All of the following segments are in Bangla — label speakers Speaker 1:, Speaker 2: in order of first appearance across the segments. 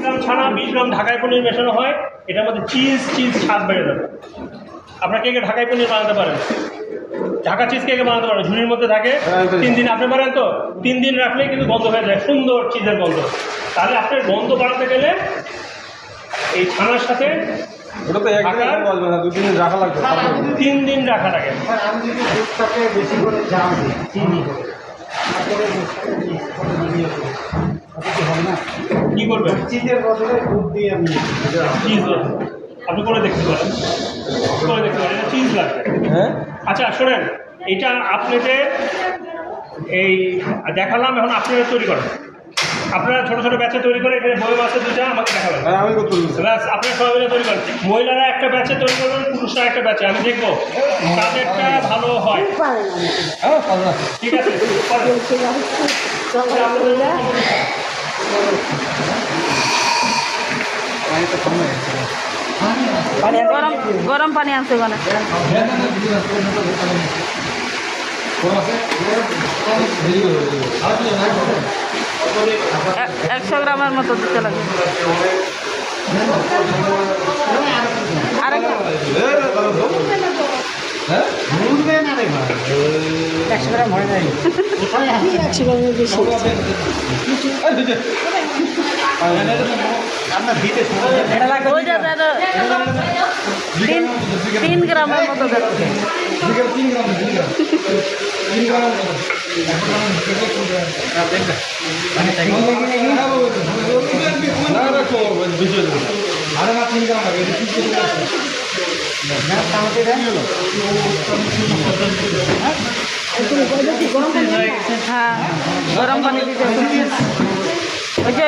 Speaker 1: গ্রাম ছানা 20 গ্রাম ঢাকাই পনির মেশানো হয়, এটার মধ্যে চিজ স্বাদ বেড়ে যাবে। আপনারা কে ঢাকাই পনির বানাতে পারেন? ঢাকা চিজ কে বানাতে পারেন? ঝুড়ির মধ্যে থাকে 3 দিন, আপনি পারেন তো? 3 দিন রাখলেই কিন্তু গন্ধ হয়ে যায়, সুন্দর চিজের গন্ধ। তাহলে আপনার গন্ধ বাড়াতে গেলে এই ছানার সাথে
Speaker 2: ওটা তো একদিন বলবে না, 2 দিন রাখা লাগবে,
Speaker 1: 3 দিন রাখা লাগে।
Speaker 3: আমি যদি দুধটাকে বেশি করে জাল দিই চিনি করে, তারপরে হবে না,
Speaker 1: কি করবেন?
Speaker 3: চিজের বদলে দুধ দিয়ে আমি
Speaker 1: চিজ আপনি করে দেখতে পারেন, এটা চিজ লাগবে।
Speaker 2: হ্যাঁ।
Speaker 1: আচ্ছা শোনেন, এটা আপনাদের এই দেখালাম, এখন আপনারা তৈরি করেন। আপনারা ছোটো ছোটো ব্যাচে তৈরি করে এখানে বই আছে 2টা, আমাকে দেখাবেন।
Speaker 2: হ্যাঁ আমি করতে বলছি।
Speaker 1: ব্যাস আপনারা সবাই মিলে তৈরি করেন। মহিলারা একটা ব্যাচে তৈরি করবেন, পুরুষরা একটা ব্যাচে, আমি দেখবো তাদেরটা ভালো হয়।
Speaker 2: হ্যাঁ পারলাম।
Speaker 1: ঠিক আছে
Speaker 4: গরম পানি আনছে ওখানে। 100 গ্রামের মতো দিতে লাগে। আরেকটা
Speaker 3: 100 গ্রাম হয় নাই,
Speaker 4: 100 গ্রামের বেশি।
Speaker 3: আপনার দিতে
Speaker 4: ওই যে 3 গ্রামের মতো যাচ্ছে।
Speaker 2: 3 গ্রাম
Speaker 4: হ্যাঁ গরম পানি দিতে হবে। ওই যে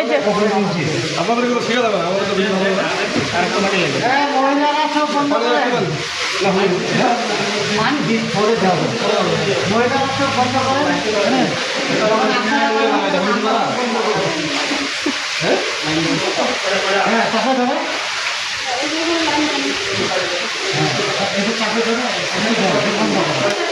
Speaker 2: আপনাদের এগুলো শিখে যাবে, আমাদের তো বেশি ভালো না।
Speaker 3: মহিলারা সব বন্ধ করে মানে দিন পরে যাবো, মহিলারা সব বন্ধ করে হ্যাঁ চাষা ধরে চাষে ধরে বন্ধ করে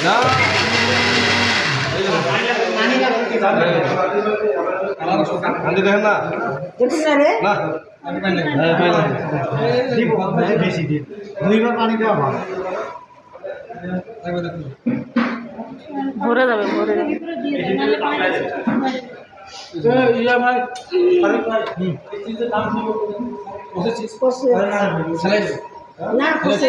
Speaker 2: না আনতে দেখেন না না
Speaker 3: বেশি দিন 2বার পানি দেওয়া ভালো।
Speaker 4: ভরে যাবে ভরে যাবে।
Speaker 3: না খসে